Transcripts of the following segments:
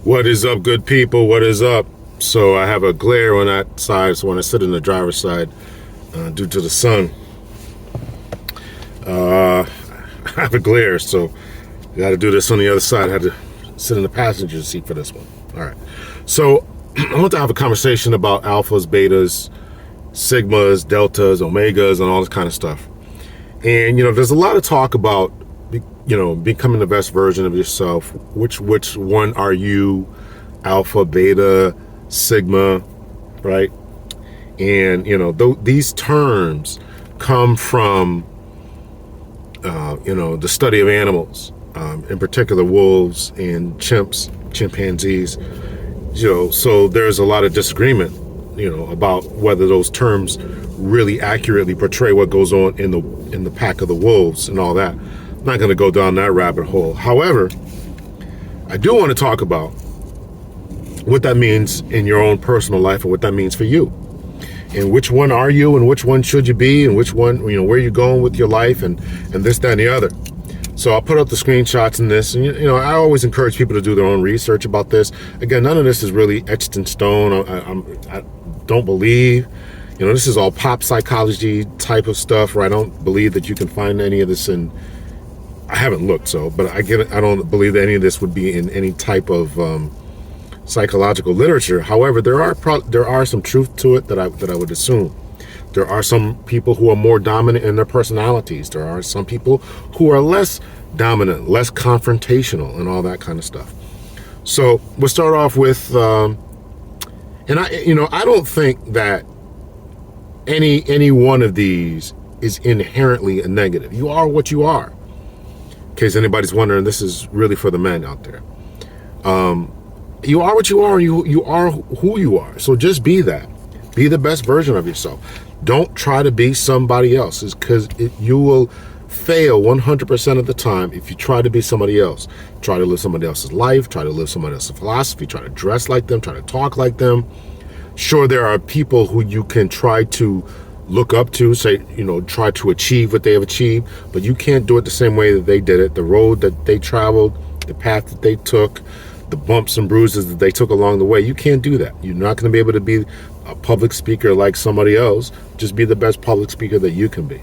What is up, good people? What is up? So I have a glare on that side, so when I sit in the driver's side, due to the sun, I have a glare, so I got to do this on the other side. I had to sit in the passenger seat for this one. All right. So I want to have a conversation about alphas, betas, sigmas, deltas, omegas, and all this kind of stuff. And, there's a lot of talk about, becoming the best version of yourself. Which one are you? Alpha, beta, sigma, right? And, these terms come from, the study of animals, in particular wolves and chimpanzees. So there's a lot of disagreement, about whether those terms really accurately portray what goes on in the pack of the wolves and all that. I'm not going to go down that rabbit hole. However, I do want to talk about what that means in your own personal life and what that means for you. And which one are you and which one should you be and which one, where you're going with your life and this, that, and the other. So I'll put up the screenshots in this. And, I always encourage people to do their own research about this. Again, none of this is really etched in stone. I don't believe, this is all pop psychology type of stuff where I don't believe that you can find any of this in, I haven't looked, but I don't believe that any of this would be in any type of psychological literature. However, there are some truth to it that I would assume. There are some people who are more dominant in their personalities. There are some people who are less dominant, less confrontational, and all that kind of stuff. So we'll start off with, and I don't think that any one of these is inherently a negative. You are what you are. In case anybody's wondering, this is really for the men out there. You are what you are. You are who you are. So just be that. Be the best version of yourself. Don't try to be somebody else's, because you will fail 100% of the time if you try to be somebody else. Try to live somebody else's life. Try to live somebody else's philosophy. Try to dress like them. Try to talk like them. Sure, there are people who you can try to look up to, try to achieve what they have achieved, but you can't do it the same way that they did it. The road that they traveled, the path that they took, the bumps and bruises that they took along the way. You can't do that. You're not going to be able to be a public speaker like somebody else. Just be the best public speaker that you can be.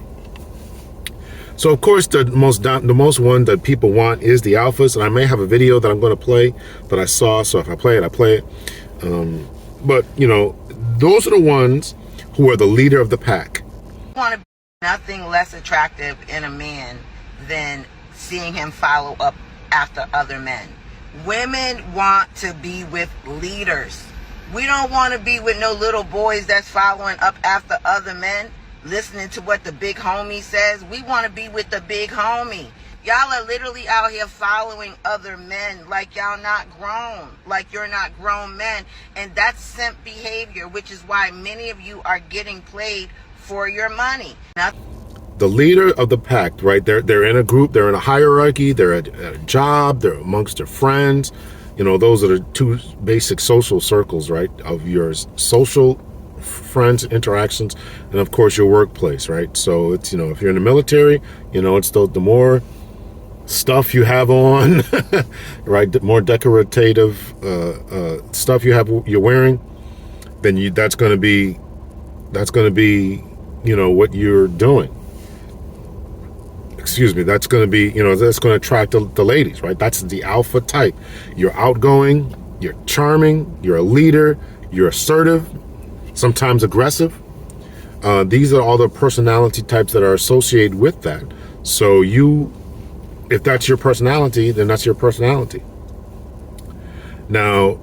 So of course, the most one that people want is the alphas, and I may have a video that I'm going to play that I saw. So if I play it, I play it. But those are the ones who are the leader of the pack. I want to be nothing less attractive in a man than seeing him follow up after other men. Women want to be with leaders. We don't want to be with no little boys that's following up after other men, listening to what the big homie says. We want to be with the big homie. Y'all are literally out here following other men like y'all not grown, like you're not grown men. And that's simp behavior, which is why many of you are getting played for your money. Now, the leader of the pack, right? They're in a group, they're in a hierarchy, they're at a job, they're amongst their friends. Those are the two basic social circles, right? Of your social friends, interactions, and of course your workplace, right? So it's, if you're in the military, it's the more stuff you have on, right? The more decorative stuff you're wearing, then that's going to be, what you're doing. Excuse me, that's going to be, that's going to attract the ladies, right? That's the alpha type. You're outgoing, you're charming, you're a leader, you're assertive, sometimes aggressive. These are all the personality types that are associated with that. So if that's your personality, then that's your personality. Now,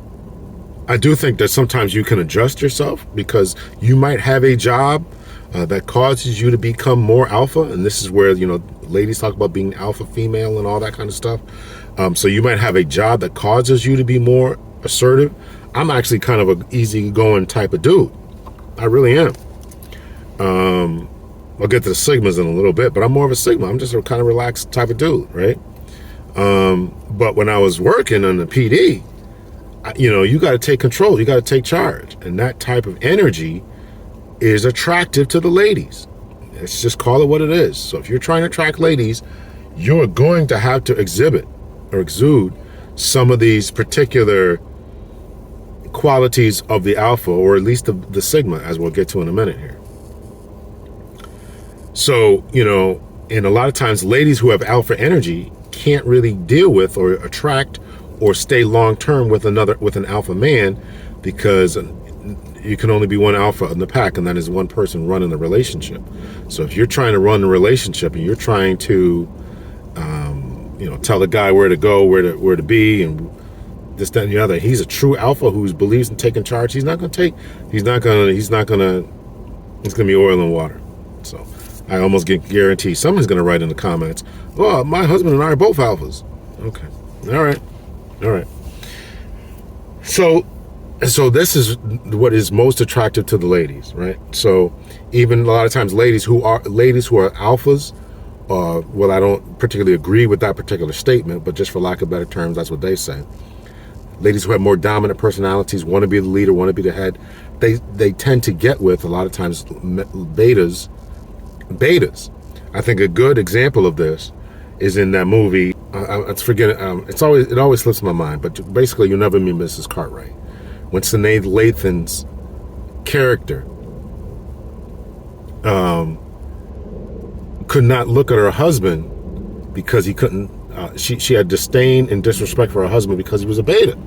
I do think that sometimes you can adjust yourself, because you might have a job that causes you to become more alpha. And this is where, ladies talk about being alpha female and all that kind of stuff. So you might have a job that causes you to be more assertive. I'm actually kind of an easygoing type of dude. I really am. I'll get to the sigmas in a little bit, but I'm more of a sigma. I'm just a kind of relaxed type of dude, right? But when I was working on the PD, you got to take control. You got to take charge. And that type of energy is attractive to the ladies. Let's just call it what it is. So if you're trying to attract ladies, you're going to have to exhibit or exude some of these particular qualities of the alpha, or at least the sigma, as we'll get to in a minute here. So, and a lot of times ladies who have alpha energy can't really deal with or attract or stay long-term with an alpha man, because you can only be one alpha in the pack, and that is one person running the relationship. So if you're trying to run the relationship and you're trying to tell the guy where to go, where to be, and this, that, and the other, he's a true alpha who believes in taking charge. He's going to be oil and water. So I almost guarantee someone's going to write in the comments, "Well, my husband and I are both alphas." Okay. All right. So this is what is most attractive to the ladies, right? So even a lot of times ladies who are alphas, well, I don't particularly agree with that particular statement, but just for lack of better terms, that's what they say. Ladies who have more dominant personalities, want to be the leader, want to be the head, they tend to get with, a lot of times, betas. I think a good example of this is in that movie. It always slips my mind, but basically, You'll Never Meet Mrs. Cartwright. When Sinead Lathan's character could not look at her husband because he couldn't. She had disdain and disrespect for her husband because he was a beta.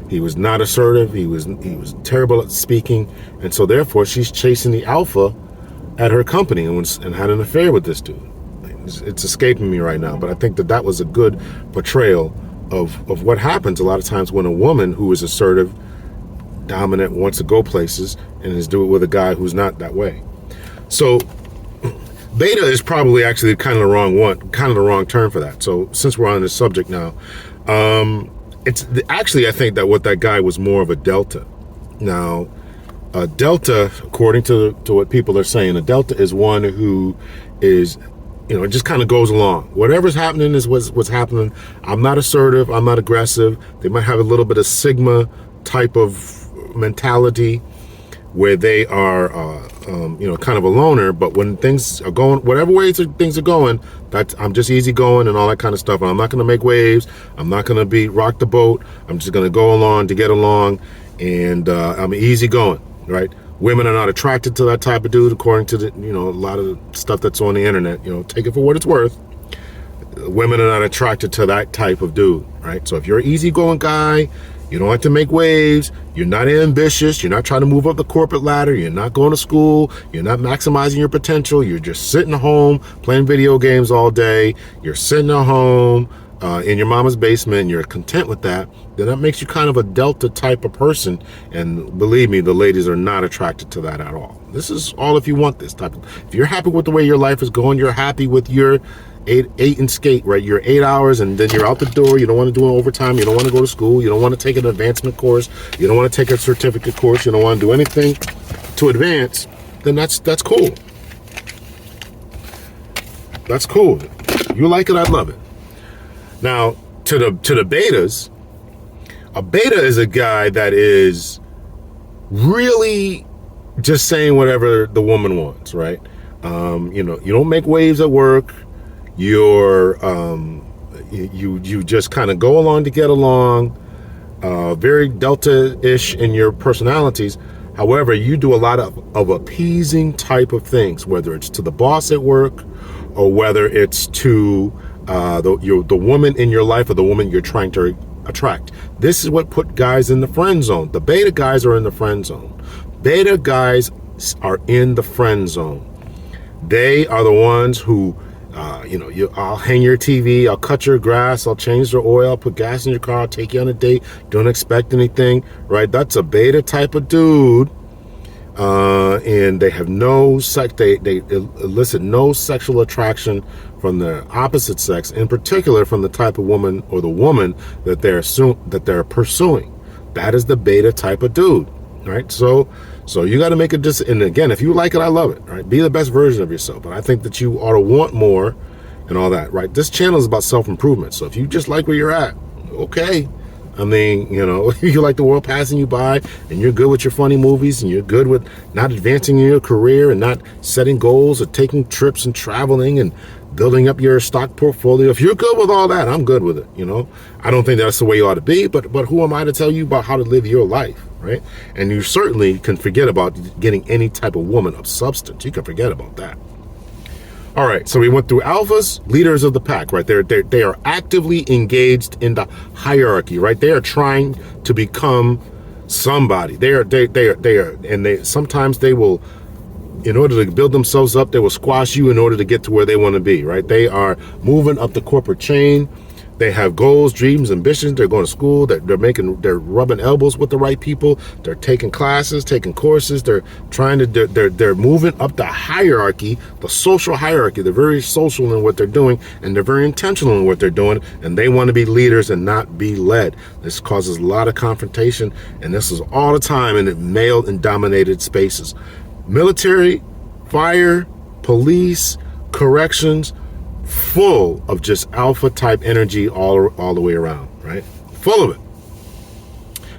He was not assertive. He was terrible at speaking, and so therefore she's chasing the alpha at her company and had an affair with this dude. It's escaping me right now, but I think that was a good portrayal of what happens a lot of times when a woman who is assertive, dominant, wants to go places, and is doing it with a guy who's not that way. So beta is probably actually kind of the wrong term for that. So since we're on this subject now, I think that what that guy was more of a delta. Now, a delta, according to what people are saying, a delta is one who is, it just kind of goes along. Whatever's happening is what's happening. I'm not assertive. I'm not aggressive. They might have a little bit of sigma type of mentality where they are, kind of a loner. But when things are going, whatever ways things are going, I'm just easygoing and all that kind of stuff. And I'm not going to make waves. I'm not going to rock the boat. I'm just going to go along to get along. And I'm easygoing, right? Women are not attracted to that type of dude, according to a lot of stuff that's on the internet. Take it for what it's worth. Women are not attracted to that type of dude, right? So if you're an easygoing guy, you don't like to make waves, you're not ambitious, you're not trying to move up the corporate ladder, you're not going to school, you're not maximizing your potential, you're just sitting at home playing video games all day, you're sitting at home in your mama's basement, and you're content with that, then that makes you kind of a delta type of person. And believe me, the ladies are not attracted to that at all. This is all if you want this type of, if you're happy with the way your life is going, you're happy with your eight and skate, right? You're 8 hours and then you're out the door. You don't want to do an overtime. You don't want to go to school. You don't want to take an advancement course. You don't want to take a certificate course. You don't want to do anything to advance. Then that's cool. That's cool. You like it, I love it. Now, to the betas, a beta is a guy that is really just saying whatever the woman wants, right? You don't make waves at work. You just kind of go along to get along. Very delta-ish in your personalities. However, you do a lot of appeasing type of things, whether it's to the boss at work or whether it's to the woman in your life or the woman you're trying to attract. This is what put guys in the friend zone. The beta guys are in the friend zone. Beta guys are in the friend zone. They are the ones who, I'll hang your TV, I'll cut your grass, I'll change the oil, I'll put gas in your car, I'll take you on a date, don't expect anything, right? That's a beta type of dude. And they have no they elicit no sexual attraction from the opposite sex, in particular from the type of woman or the woman that they're pursuing. That is the beta type of dude, right? So you got to make a decision. And again, if you like it, I love it, right? Be the best version of yourself. But I think that you ought to want more and all that, right? This channel is about self-improvement. So if you just like where you're at, okay. I mean, you like the world passing you by and you're good with your funny movies and you're good with not advancing in your career and not setting goals or taking trips and traveling and building up your stock portfolio. If you're good with all that, I'm good with it. I don't think that's the way you ought to be, but who am I to tell you about how to live your life, right? And you certainly can forget about getting any type of woman of substance. You can forget about that. All right, so we went through alphas, leaders of the pack, right? They are actively engaged in the hierarchy, right? They are trying to become somebody. Sometimes they will, in order to build themselves up, they will squash you in order to get to where they want to be, right? They are moving up the corporate chain. They have goals, dreams, ambitions. They're going to school. They're rubbing elbows with the right people. They're taking classes, taking courses. They're moving up the hierarchy, the social hierarchy. They're very social in what they're doing, and they're very intentional in what they're doing, and they want to be leaders and not be led. This causes a lot of confrontation, and this is all the time in the male and dominated spaces. Military, fire, police, corrections, full of just alpha type energy all the way around, right? Full of it.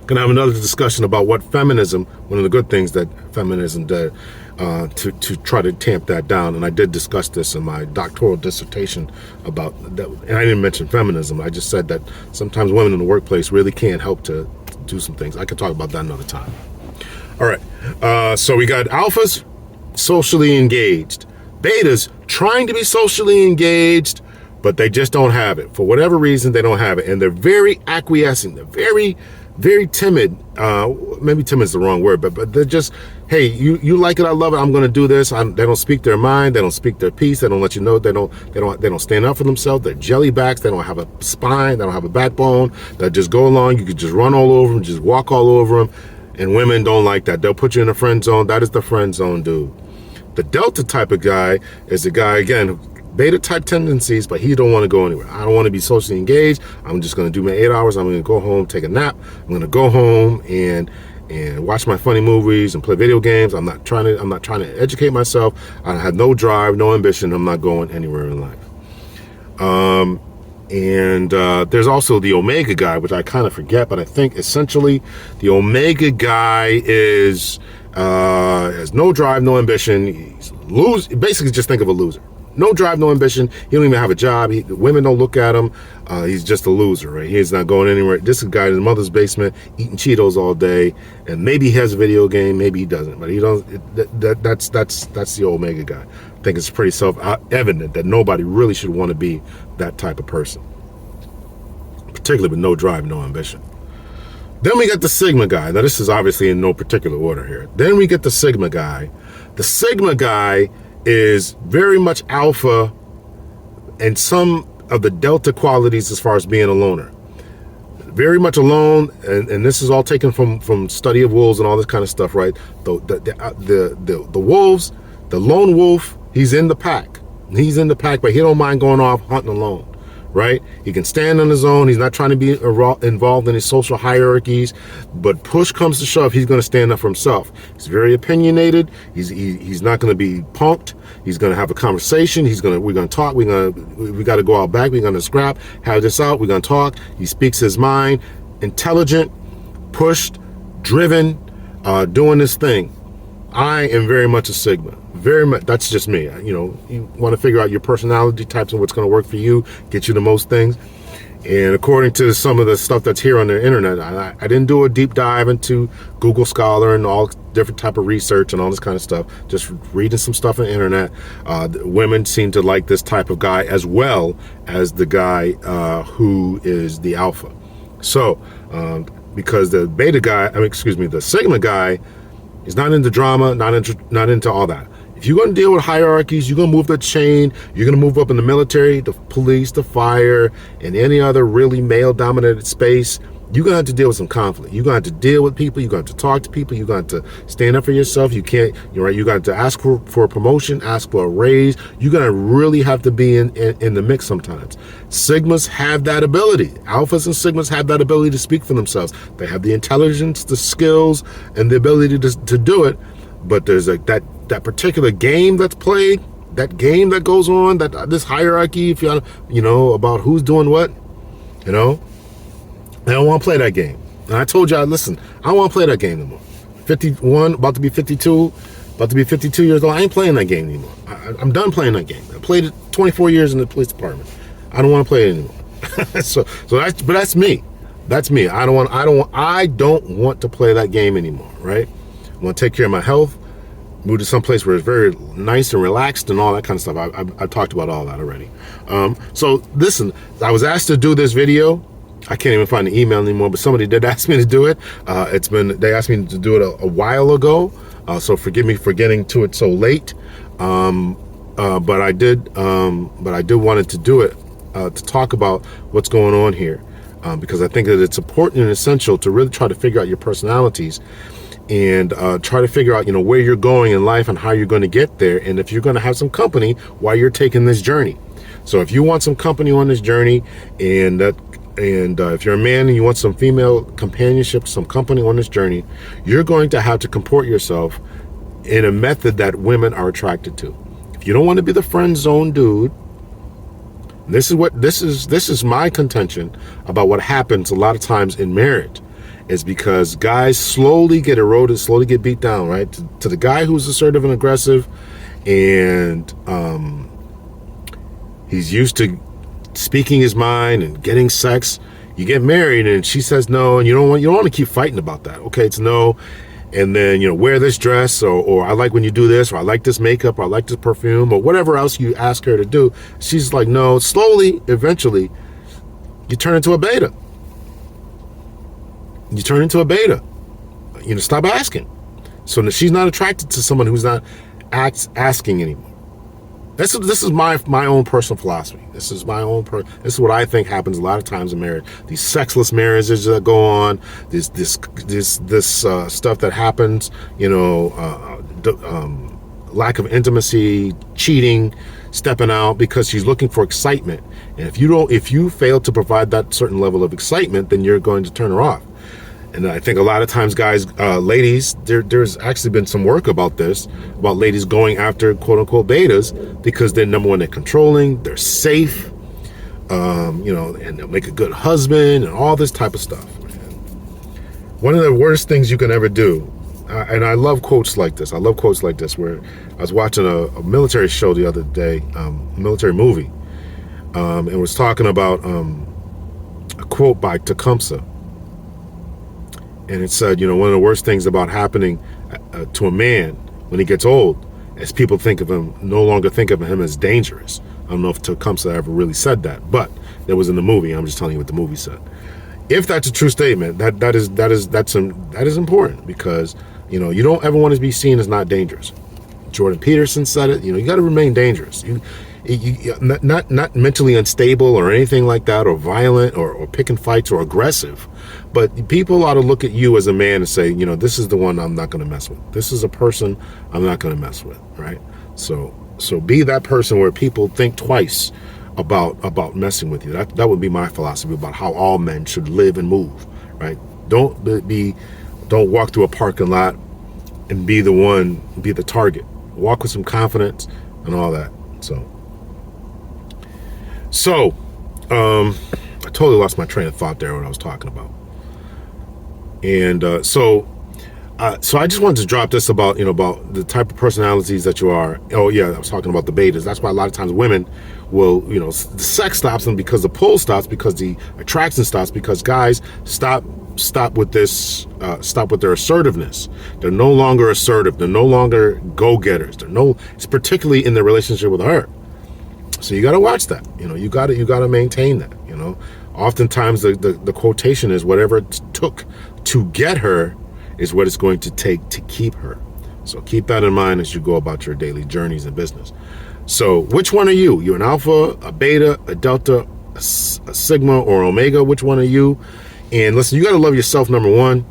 Gonna have another discussion about what feminism, one of the good things that feminism did to try to tamp that down. And I did discuss this in my doctoral dissertation about that. And I didn't mention feminism. I just said that sometimes women in the workplace really can't help to do some things. I could talk about that another time. All right. So we got alphas, socially engaged. Betas trying to be socially engaged, but they just don't have it. For whatever reason, they don't have it. And they're very acquiescing. They're very, very timid. Maybe timid is the wrong word, but they're just, hey, you like it, I love it, I'm going to do this. They don't speak their mind. They don't speak their piece. They don't let you know. They don't stand up for themselves. They're jellybacks. They don't have a spine. They don't have a backbone. They just go along. You could just run all over them, just walk all over them. And women don't like that. They'll put you in a friend zone. That is the friend zone dude. The delta type of guy is the guy, again, beta type tendencies, but he don't want to go anywhere. I don't want to be socially engaged. I'm just going to do my 8 hours. I'm going to go home, take a nap. I'm going to go home and watch my funny movies and play video games. I'm not trying to educate myself. I have no drive, no ambition. I'm not going anywhere in life. There's also the omega guy, which I kind of forget, but I think essentially the omega guy has no drive, no ambition. Basically, just think of a loser. No drive, no ambition. He don't even have a job. Women don't look at him. He's just a loser, right? He's not going anywhere. This is a guy in his mother's basement eating Cheetos all day, and maybe he has a video game, maybe he doesn't, but he don't. That's the omega guy. I think it's pretty self-evident that nobody really should want to be that type of person, particularly with no drive, no ambition. Then we get the Sigma guy. Now, this is obviously in no particular order here. Then we get the Sigma guy. The Sigma guy is very much alpha and some of the delta qualities as far as being a loner. Very much alone, and this is all taken from study of wolves and all this kind of stuff, right? The wolves, the lone wolf, he's in the pack. He's in the pack, but he don't mind going off hunting alone. Right? He can stand on his own. He's not trying to be involved in his social hierarchies, but push comes to shove, he's going to stand up for himself. He's very opinionated. He's not going to be punked. He's going to have a conversation. We're going to talk. We got to go out back. We're going to scrap, have this out. We're going to talk. He speaks his mind. Intelligent, pushed, driven, doing this thing. I am very much a Sigma. Very much. That's just me. You want to figure out your personality types and what's going to work for you, get you the most things. And according to some of the stuff that's here on the internet, I didn't do a deep dive into Google Scholar and all different type of research and all this kind of stuff. Just reading some stuff on the internet. Women seem to like this type of guy as well as the guy who is the alpha. So, because the beta guy, the Sigma guy, is not into drama, not into all that. If you're going to deal with hierarchies, you're going to move the chain, you're going to move up in the military, the police, the fire, and any other really male-dominated space, you're going to have to deal with some conflict. You're going to have to deal with people. You're going to have to talk to people. You're going to have to stand up for yourself. You can't, you're going to have to ask for a promotion, ask for a raise. You're going to really have to be in the mix sometimes. Sigmas have that ability. Alphas and Sigmas have that ability to speak for themselves. They have the intelligence, the skills, and the ability to do it. But there's that particular game that's played, that game that goes on, this hierarchy, if about who's doing what, I don't want to play that game. And I told y'all, listen, I don't want to play that game anymore. 51, about to be 52. about to be 52 years old. I ain't playing that game anymore. I'm done playing that game. I played it 24 years in the police department. I don't want to play it anymore. But that's me. That's me. I don't want to play that game anymore, right? I want to take care of my health, move to some place where it's very nice and relaxed and all that kind of stuff. I've talked about all that already. So listen, I was asked to do this video. I can't even find the email anymore, but somebody did ask me to do it. They asked me to do it a while ago. So forgive me for getting to it so late. But I did wanted to do it to talk about what's going on here, because I think that it's important and essential to really try to figure out your personalities and try to figure out, where you're going in life and how you're going to get there, and if you're going to have some company while you're taking this journey. So if you want some company on this journey, and if you're a man and you want some female companionship, some company on this journey, you're going to have to comport yourself in a method that women are attracted to. If you don't want to be the friend zone dude, this is my contention about what happens a lot of times in marriage, is because guys slowly get eroded, slowly get beat down, right? To the guy who's assertive and aggressive, and he's used to speaking his mind and getting sex. You get married and she says no, and you don't want to keep fighting about that. Okay, it's no. And then, wear this dress, or I like when you do this, or I like this makeup, or I like this perfume, or whatever else you ask her to do. She's like, no. Slowly, eventually, you turn into a beta. Stop asking. So she's not attracted to someone who's not asking anymore. This is my own personal philosophy. This is what I think happens a lot of times in marriage. These sexless marriages that go on, this stuff that happens, lack of intimacy, cheating, stepping out, because she's looking for excitement. And if you fail to provide that certain level of excitement, then you're going to turn her off. And I think a lot of times, guys, ladies, there's actually been some work about this, about ladies going after quote unquote betas, because they're, number one, they're controlling, they're safe, and they'll make a good husband and all this type of stuff. One of the worst things you can ever do, and I love quotes like this. Where I was watching a military show the other day, military movie, and was talking about a quote by Tecumseh. And it said, one of the worst things about happening to a man when he gets old is people no longer think of him as dangerous. I don't know if Tecumseh ever really said that, but that was in the movie. I'm just telling you what the movie said. If that's a true statement, that is important, because you don't ever want to be seen as not dangerous. Jordan Peterson said it. You got to remain dangerous. You not mentally unstable or anything like that, or violent, or picking fights, or aggressive. But people ought to look at you as a man and say, this is the one I'm not going to mess with. This is a person I'm not going to mess with, right? So be that person where people think twice about messing with you. That would be my philosophy about how all men should live and move, right? Don't walk through a parking lot and be the target. Walk with some confidence and all that. So I totally lost my train of thought there, what I was talking about. And so I just wanted to drop this about the type of personalities that you are. Oh yeah, I was talking about the betas. That's why a lot of times women will, the sex stops them because the pull stops, because the attraction stops, because guys stop with their assertiveness. They're no longer assertive. They're no longer go-getters. It's particularly in their relationship with her. So you got to watch that. You got to maintain that. Oftentimes the quotation is, whatever it took to get her is what it's going to take to keep her. So keep that in mind as you go about your daily journeys in business. So which one are you? You're an alpha, a beta, a delta, a sigma, or omega? Which one are you? And listen, you got to love yourself, number one.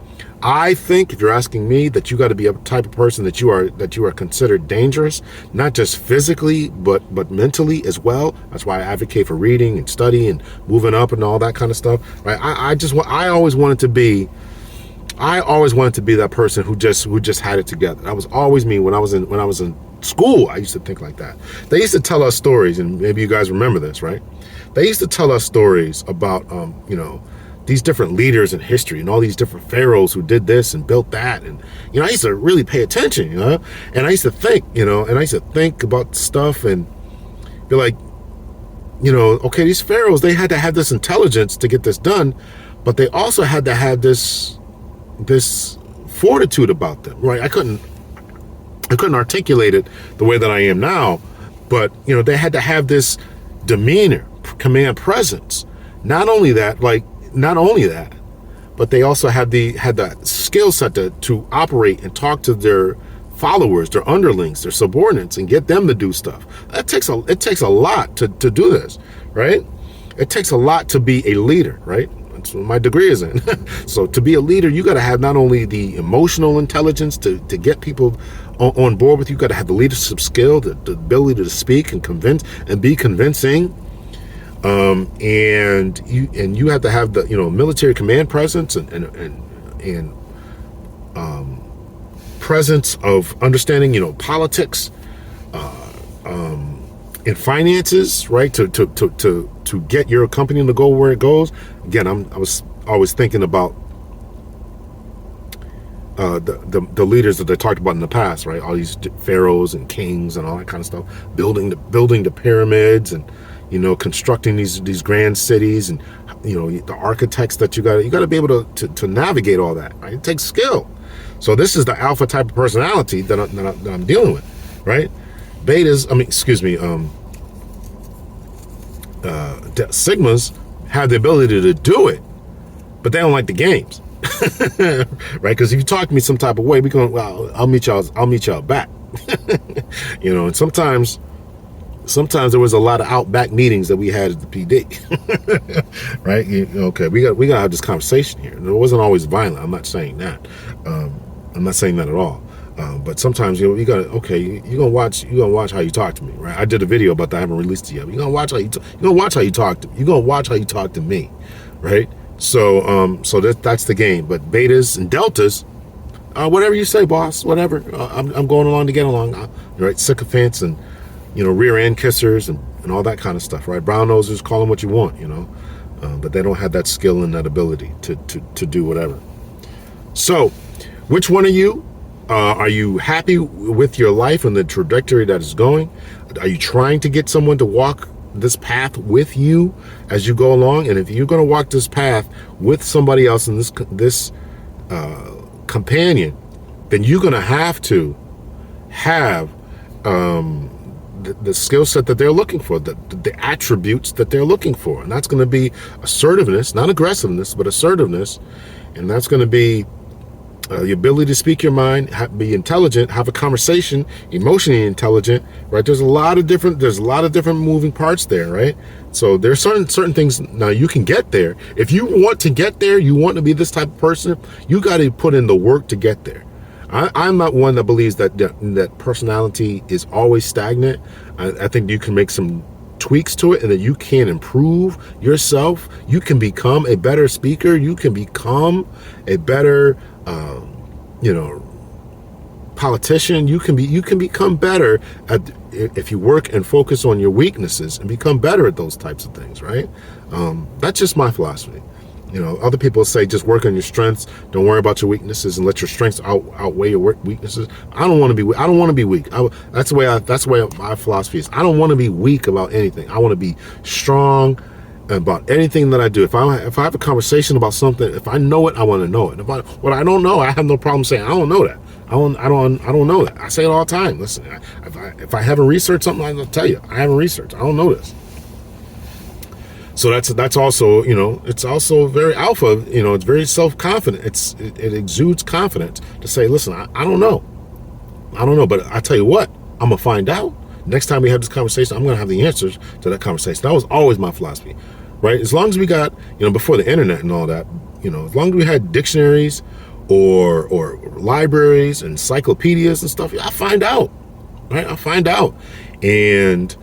I think, if you're asking me, that you got to be a type of person that you are considered dangerous, not just physically, but mentally as well. That's why I advocate for reading and study and moving up and all that kind of stuff. Right? I always wanted to be that person who just had it together. That was always me when I was in school. I used to think like that. They used to tell us stories, and maybe you guys remember this, right? They used to tell us stories about these different leaders in history and all these different pharaohs who did this and built that. And, I used to really pay attention, and I used to think, about stuff and be like, okay, these pharaohs, they had to have this intelligence to get this done, but they also had to have this fortitude about them, right? I couldn't articulate it the way that I am now, but they had to have this demeanor, command, presence. Not only that, but they also had the skill set to operate and talk to their followers, their underlings, their subordinates, and get them to do stuff. It takes a lot to do this, right? It takes a lot to be a leader, right? That's what my degree is in. So to be a leader, you got to have not only the emotional intelligence to get people on board with you, got to have the leadership skill, the ability to speak and convince and be convincing. And you have to have the military command presence and presence of understanding politics, and finances, right? To get your company to go where it goes. Again, I was always thinking about the leaders that they talked about in the past, right? All these pharaohs and kings and all that kind of stuff, building the pyramids and constructing these grand cities, and the architects that you got to be able to navigate all that, right? It takes skill. So this is the alpha type of personality that I'm dealing with, right? Sigmas have the ability to do it, but they don't like the games, right? Because if you talk to me some type of way, I'll meet y'all back, and sometimes there was a lot of outback meetings that we had at the PD, right? Okay, we got to have this conversation here. And it wasn't always violent. I'm not saying that. I'm not saying that at all. But sometimes you got to, okay, you're gonna watch how you talk to me, right? I did a video about that. I haven't released it yet. But you're gonna watch how you talk to me, right? So that's the game. But betas and deltas, whatever you say, boss, whatever. I'm going along to get along, right? Sycophants and rear end kissers and all that kind of stuff, right? Brown nosers, call them what you want, but they don't have that skill and that ability to do whatever. So, which one of you? Are you happy with your life and the trajectory that it's going? Are you trying to get someone to walk this path with you as you go along? And if you're going to walk this path with somebody else in this companion, then you're going to have the skill set that they're looking for, the attributes that they're looking for. And that's going to be assertiveness, not aggressiveness, but assertiveness. And that's going to be the ability to speak your mind, be intelligent, have a conversation, emotionally intelligent, right? There's a lot of different moving parts there, right? So there's certain things. Now you can get there. If you want to get there, you want to be this type of person, you got to put in the work to get there. I'm not one that believes that personality is always stagnant. I think you can make some tweaks to it and that you can improve yourself. You can become a better speaker. You can become a better politician. You can become better if you work and focus on your weaknesses and become better at those types of things, right? That's just my philosophy. Other people say just work on your strengths, don't worry about your weaknesses, and let your strengths outweigh your weaknesses. I don't want to be weak. That's the way my philosophy is. I don't want to be weak about anything. I want to be strong about anything that I do. If I have a conversation about something, if I know it, I want to know it. What I don't know, I have no problem saying I don't know that. I don't know that. I say it all the time. Listen, if I haven't researched something, I'll tell you I haven't researched. I don't know this. So that's also, it's also very alpha, it's very self-confident. It exudes confidence to say, listen, I don't know, but I tell you what, I'm gonna find out. Next time we have this conversation, I'm gonna have the answers to that conversation. That was always my philosophy, right? As long as we got, before the internet and all that, as long as we had dictionaries or libraries and encyclopedias and stuff, I find out, right? I find out, and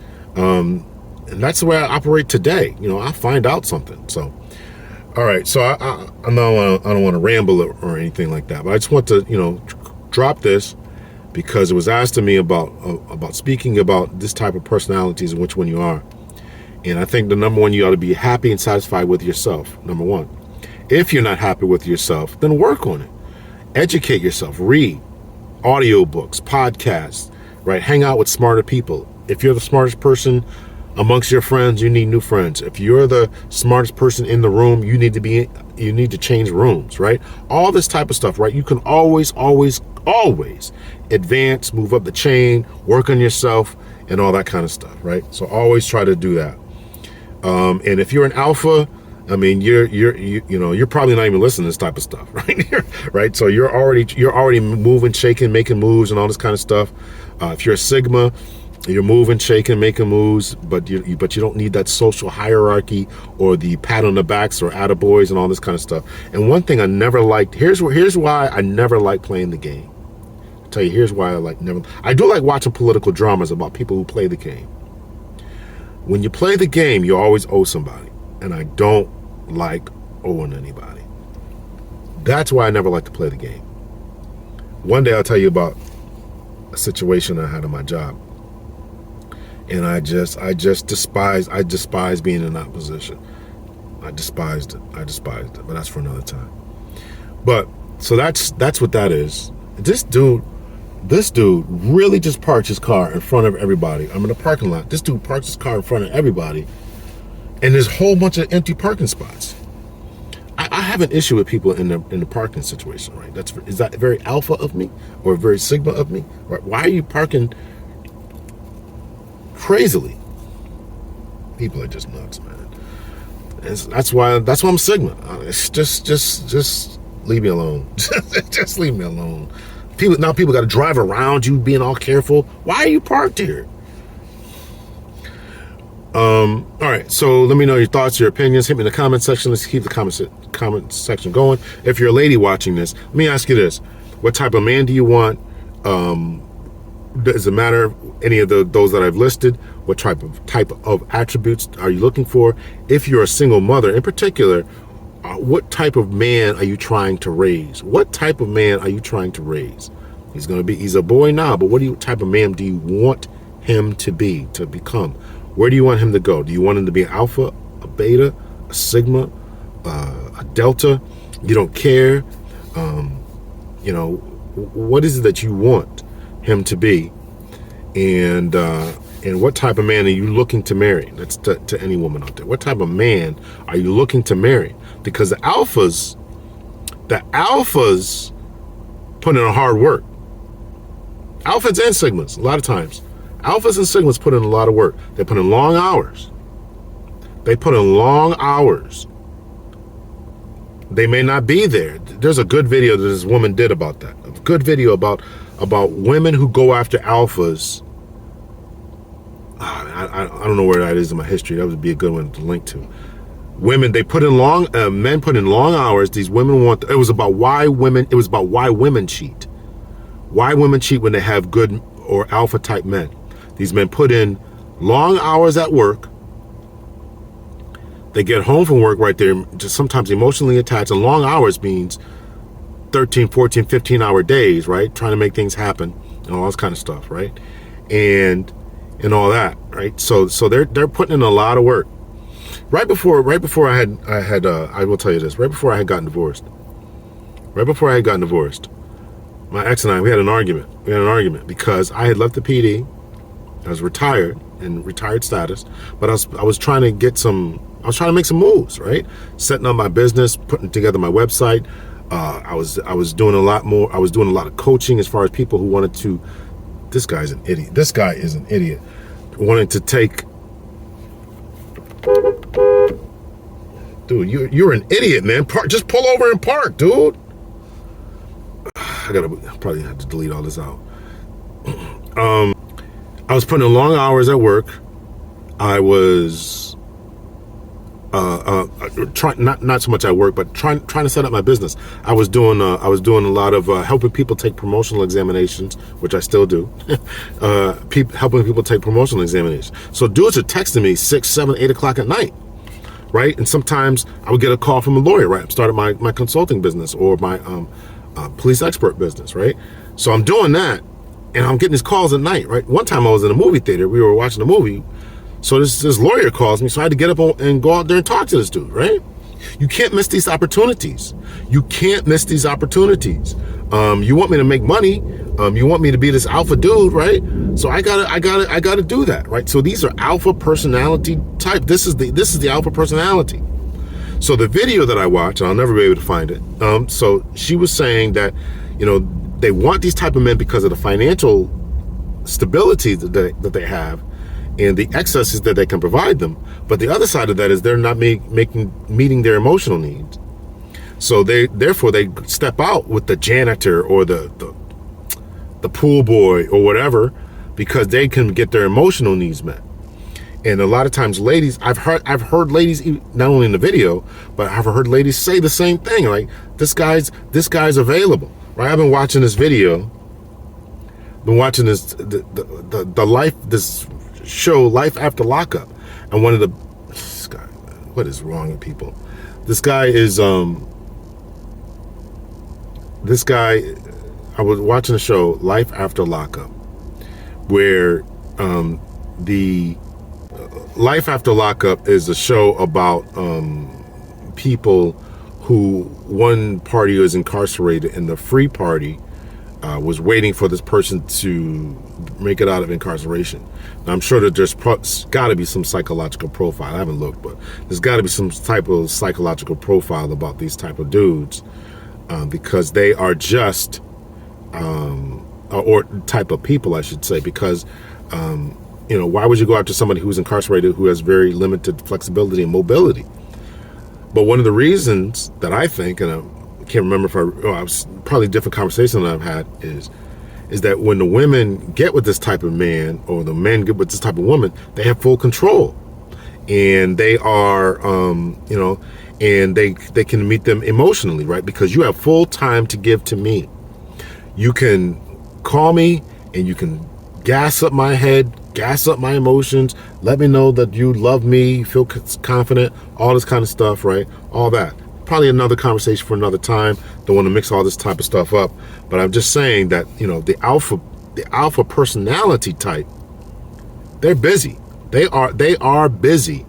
that's the way I operate today. I find out something. So, all right. So I don't want to ramble or anything like that, but I just want to, drop this because it was asked to me about speaking about this type of personalities and which one you are. And I think the number one, you ought to be happy and satisfied with yourself. Number one. If you're not happy with yourself, then work on it. Educate yourself, read audiobooks, podcasts, right? Hang out with smarter people. If you're the smartest person amongst your friends, you need new friends. If you're the smartest person in the room, you need to change rooms, right? All this type of stuff, right? You can always advance, move up the chain, work on yourself, and all that kind of stuff, right? So always try to do that. And if you're an alpha, I mean, you're probably not even listening to this type of stuff, right? Right. So you're already moving, shaking, making moves, and all this kind of stuff. If you're a sigma, you're moving, shaking, making moves, but you don't need that social hierarchy or the pat on the backs or attaboys and all this kind of stuff. And one thing I never liked, here's why I never liked playing the game. I'll tell you, here's why I do like watching political dramas about people who play the game. When you play the game, you always owe somebody. And I don't like owing anybody. That's why I never like to play the game. One day I'll tell you about a situation I had on my job. And I just despise being in that position. I despised it, but that's for another time. But so that's what that is. This dude really just parked his car in front of everybody. I'm in the parking lot. This dude parks his car in front of everybody. And there's a whole bunch of empty parking spots. I have an issue with people in the parking situation, right? Is that very alpha of me or very sigma of me? Right? Why are you parking crazily? People are just nuts, man. That's why I'm sigma. It's just leave me alone. Just leave me alone. People got to drive around you, being all careful. Why are you parked here? All right, so let me know your thoughts, your opinions. Hit me in the comment section. Let's keep the comment section going. If you're a lady watching this, let me ask you this. What type of man do you want? Does it matter any of those that I've listed? What type of attributes are you looking for? If you're a single mother in particular, what type of man are you trying to raise? What type of man are you trying to raise? He's a boy now, but what type of man do you want him to become? Where do you want him to go? Do you want him to be an alpha, a beta, a sigma, a delta? You don't care. What is it that you want him to be? And what type of man are you looking to marry? That's to any woman out there. What type of man are you looking to marry? Because the alphas put in a hard work. Alphas and sigmas, a lot of times. Alphas and sigmas put in a lot of work. They put in long hours. They may not be there. There's a good video that this woman did about that. A good video about women who go after alphas. I don't know where that is in my history. That would be a good one to link to. Men put in long hours. These women it was about why women cheat. Why women cheat when they have good or alpha type men. These men put in long hours at work. They get home from work right there, just sometimes emotionally attached. And long hours means 13, 14, 15-hour days, right? Trying to make things happen and all this kind of stuff, right? And all that, right? So they're putting in a lot of work. Right before I will tell you this. Right before I had gotten divorced. My ex and I, we had an argument because I had left the PD. I was retired in retired status, but I was trying to make some moves, right? Setting up my business, putting together my website. I was doing a lot more. I was doing a lot of coaching as far as people who wanted to. This guy is an idiot. Wanted to take. Dude, you're an idiot, man. Just pull over and park, dude. I probably have to delete all this out. I was putting in long hours at work. I was trying not so much at work, but trying to set up my business. I was doing a lot of helping people take promotional examinations, which I still do. Helping people take promotional examinations. So dudes are texting me 6, 7, 8 o'clock at night, right? And sometimes I would get a call from a lawyer, right? I'm starting my consulting business or my police expert business, right? So I'm doing that, and I'm getting these calls at night, right? One time I was in a movie theater. We were watching a movie. So this lawyer calls me, so I had to get up and go out there and talk to this dude, right? You can't miss these opportunities. You can't miss these opportunities. You want me to make money. You want me to be this alpha dude, right? So I gotta do that, right? So these are alpha personality type. This is the alpha personality. So the video that I watched, and I'll never be able to find it. So she was saying that, they want these type of men because of the financial stability that they have and the excesses that they can provide them. But the other side of that is they're not meeting their emotional needs. So therefore they step out with the janitor or the pool boy or whatever, because they can get their emotional needs met. And a lot of times ladies, I've heard ladies, not only in the video, but I've heard ladies say the same thing, like, this guy's available, right? I've been watching this video, been watching this this show, Life After Lockup, and this guy, what is wrong with people? This guy is I was watching a show, Life After Lockup, where the Life After Lockup is a show about people who, one party was incarcerated and the free party was waiting for this person to make it out of incarceration. Now, I'm sure that there's got to be some psychological profile. I haven't looked, but there's got to be some type of psychological profile about these type of dudes, because they are just, or type of people, I should say, because why would you go after somebody who's incarcerated who has very limited flexibility and mobility? But one of the reasons that I think, and I can't remember if I was probably a different conversation that I've had, is that when the women get with this type of man, or the men get with this type of woman, they have full control, and they are, and they can meet them emotionally, right? Because you have full time to give to me. You can call me and you can gas up my head, gas up my emotions, let me know that you love me, feel confident, all this kind of stuff, right? All that. Probably another conversation for another time. Don't want to mix all this type of stuff up, but I'm just saying that, the alpha personality type, they're busy. They are busy.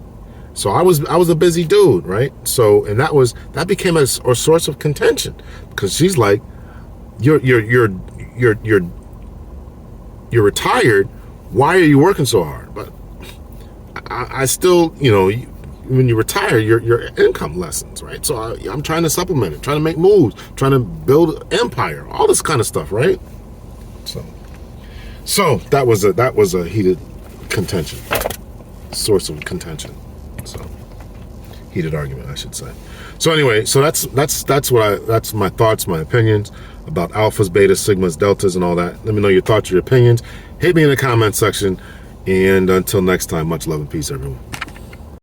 So I was a busy dude, right? So, and that became a source of contention, because she's like, you're retired. Why are you working so hard? But I still, when you retire, your income lessens, right? So I'm trying to supplement it, trying to make moves, trying to build an empire, all this kind of stuff, right? So that was a heated contention, source of contention. So heated argument, I should say. So anyway, so that's my thoughts, my opinions about alphas, betas, sigmas, deltas, and all that. Let me know your thoughts, your opinions. Hit me in the comment section. And until next time, much love and peace, everyone.